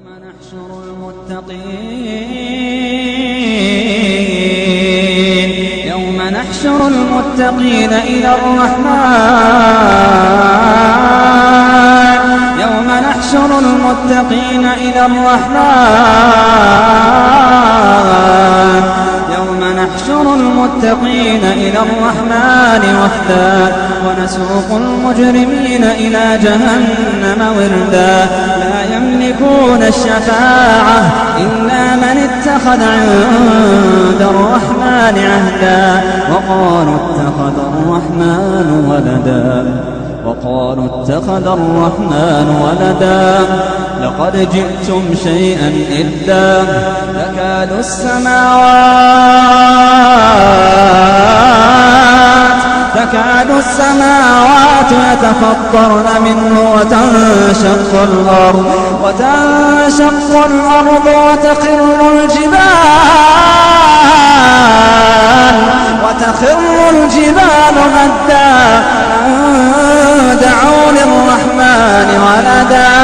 نحشر المتقين يوم نحشر المتقين إلى الرحمن يوم نحشر المتقين إلى الرحمن يوم نحشر المتقين إلى الرحمن وفدا ونسوق المجرمين إلى جهنم وردا لا يملكون الشفاعة إلا من اتخذ عند الرحمن عهدا وقالوا اتخذ الرحمن ولدا لقد جئتم شيئا إدا تكاد السماوات يتفطرن منه وتنشق الأرض وتخر الجبال هدا دعوا للرحمن ولدا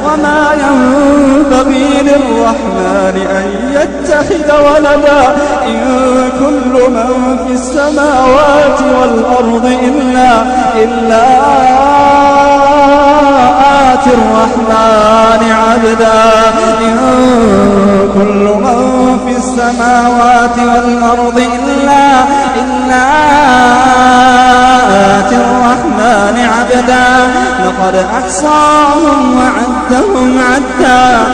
وما ينبغي للرحمن أن يتخذ ولدا إن كل من في السماوات والأرض إلا آتي الرحمن عبدا إن كل من في السماوات والأرض إلا آتي الرحمن عبدا لقد أحصاهم وعدهم عدا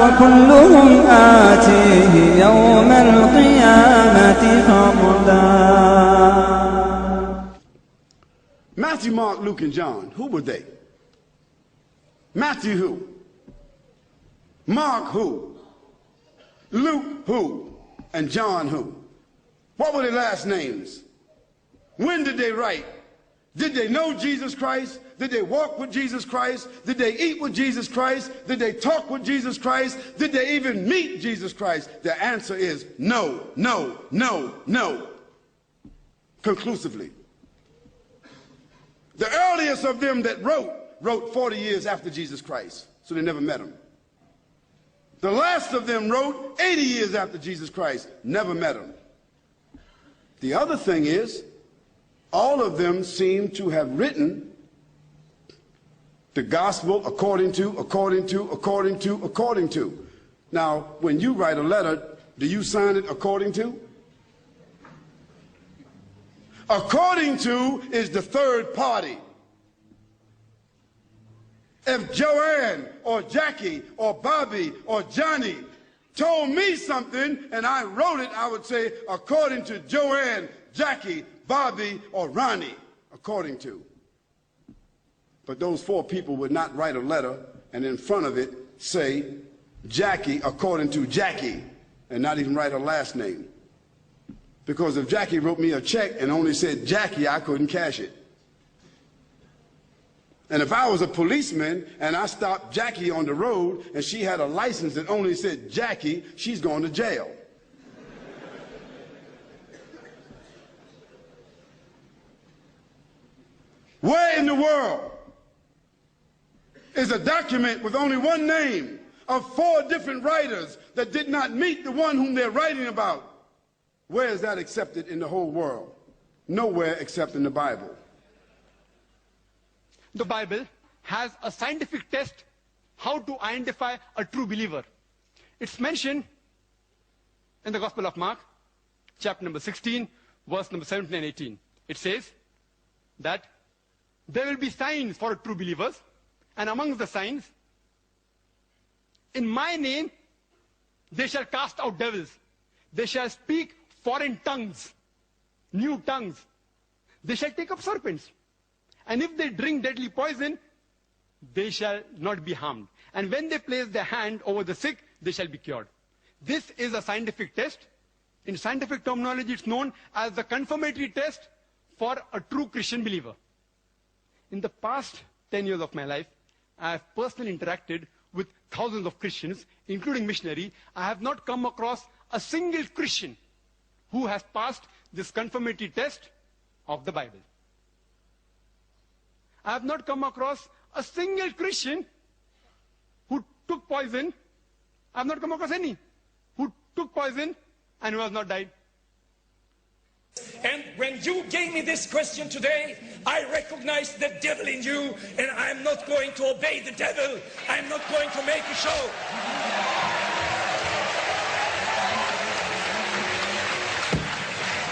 وكلهم آتيه يوم القيامة فردا Matthew, Mark, Luke, and John, who were they? Matthew who? Mark who? Luke who? And John who? What were their last names? When did they write? Did they know Jesus Christ? Did they walk with Jesus Christ? Did they eat with Jesus Christ? Did they talk with Jesus Christ? Did they even meet Jesus Christ? The answer is no, no, no, no. Conclusively. The earliest of them that wrote 40 years after Jesus Christ, so they never met him. The last of them wrote 80 years after Jesus Christ, never met him. The other thing is, all of them seem to have written the gospel according to. Now, when you write a letter, do you sign it according to? According to is the third party. If Joanne or Jackie or Bobby or Johnny told me something and I wrote it, I would say according to Joanne, Jackie, Bobby, or Ronnie, according to. But those four people would not write a letter and in front of it say Jackie according to Jackie and not even write her last name. Because if Jackie wrote me a check and only said Jackie, I couldn't cash it. And if I was a policeman and I stopped Jackie on the road and she had a license that only said Jackie, she's going to jail. Where in the world is a document with only one name of four different writers that did not meet the one whom they're writing about? Where is that accepted in the whole world? Nowhere except in the Bible. The Bible has a scientific test how to identify a true believer. It's mentioned in the Gospel of Mark, chapter number 16, verse number 17 and 18. It says that there will be signs for true believers, and amongst the signs, in my name, they shall cast out devils. They shall speak foreign tongues, new tongues. They shall take up serpents. And if they drink deadly poison, they shall not be harmed. And when they place their hand over the sick, they shall be cured. This is a scientific test. In scientific terminology, it's known as the confirmatory test for a true Christian believer. In the past 10 years of my life, I have personally interacted with thousands of Christians, including missionaries. I have not come across a single Christian who has passed this confirmatory test of the Bible. I have not come across a single Christian who took poison. I have not come across any who took poison and who has not died. And when you gave me this question today, I recognized the devil in you, and I'm not going to obey the devil. I'm not going to make a show.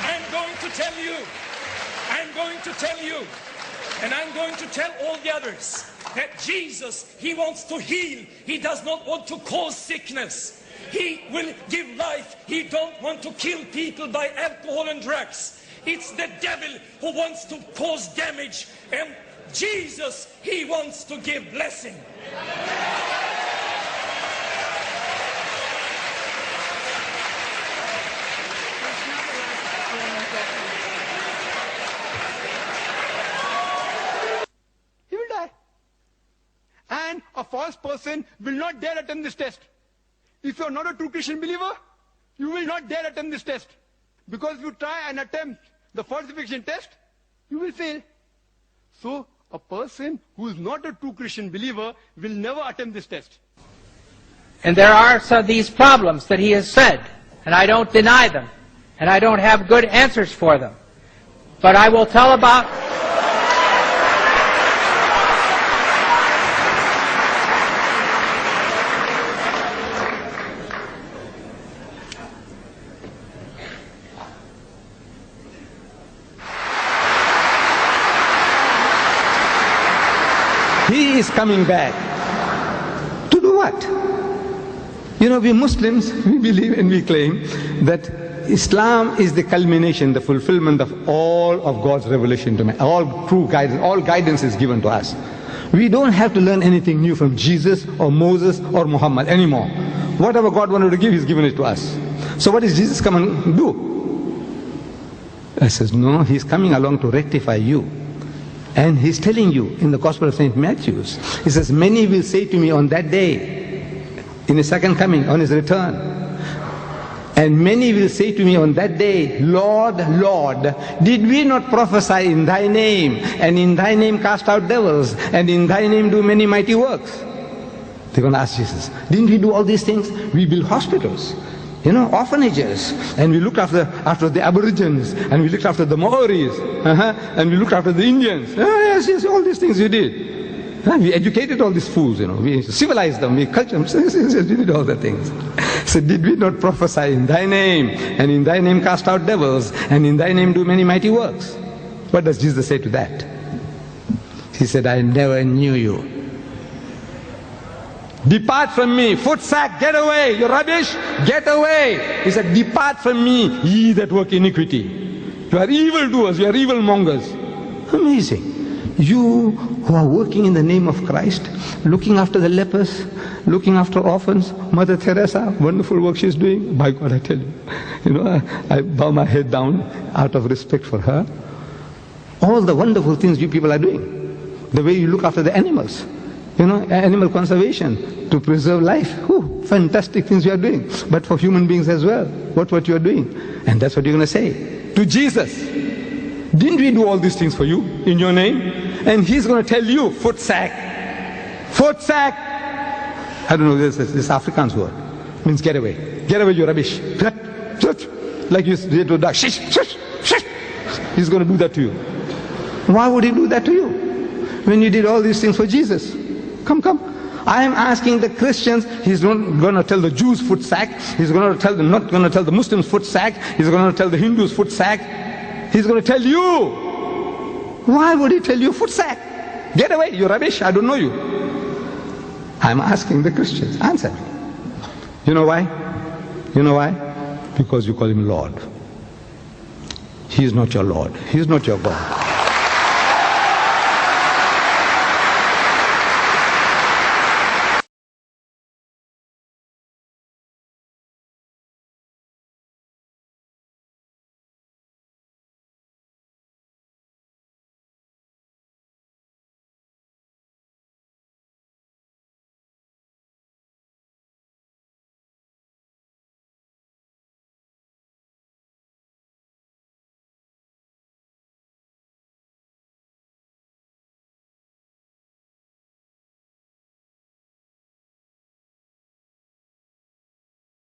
I'm going to tell you, and I'm going to tell all the others, that Jesus, he wants to heal. He does not want to cause sickness. He will give life. He don't want to kill people by alcohol and drugs. It's the devil who wants to cause damage. And Jesus, he wants to give blessing. He will die. And a false person will not dare attempt this test. If you are not a true Christian believer, you will not dare attempt this test. Because if you try and attempt the falsification test, you will fail. So, a person who is not a true Christian believer will never attempt this test. And there are some these problems that he has said, and I don't deny them, and I don't have good answers for them. But I will tell about... He is coming back. To do what? You know, we Muslims, we believe and we claim that Islam is the culmination, the fulfillment of all of God's revelation to man. All true guidance, all guidance is given to us. We don't have to learn anything new from Jesus or Moses or Muhammad anymore. Whatever God wanted to give, He's given it to us. So what is Jesus come and do? I says, no, He's coming along to rectify you. And He's telling you in the Gospel of St. Matthew, He says, many will say to me on that day, in His second coming, on His return, and many will say to me on that day, Lord, Lord, did we not prophesy in Thy name, and in Thy name cast out devils, and in Thy name do many mighty works? They're going to ask Jesus, didn't we do all these things? We built hospitals, you know, orphanages, and we looked after the Aborigines, and we looked after the Maoris, and we looked after the Indians. Yes, all these things we did. We educated all these fools, you know, we civilized them, we cultured them, we did all the things. So did we not prophesy in Thy name, and in Thy name cast out devils, and in Thy name do many mighty works? What does Jesus say to that? He said, I never knew you. Depart from me, footsack, get away, you rubbish, get away. He said, depart from me, ye that work iniquity. You are evildoers, you are evil mongers. Amazing. You who are working in the name of Christ, looking after the lepers, looking after orphans, Mother Teresa, wonderful work she's doing. By God, I tell you, you know, I bow my head down out of respect for her. All the wonderful things you people are doing. The way you look after the animals, you know, animal conservation, to preserve life. Ooh, fantastic things you are doing. But for human beings as well, what you are doing. And that's what you're going to say to Jesus. Didn't we do all these things for you in your name? And He's going to tell you, footsack. Footsack. I don't know, this Afrikaans word. Means get away. Get away, you rubbish. Like you did to dog. Shish, shish, shish. He's going to do that to you. Why would He do that to you? When you did all these things for Jesus. Come. I am asking the Christians, He's not going to tell the Jews footsack. He's going to tell them, not going to tell the Muslims footsack. He's going to tell the Hindus footsack. He's going to tell you. Why would He tell you footsack? Get away, you rubbish, I don't know you. I'm asking the Christians, answer me. You know why? You know why? Because you call Him Lord. He is not your Lord. He is not your God.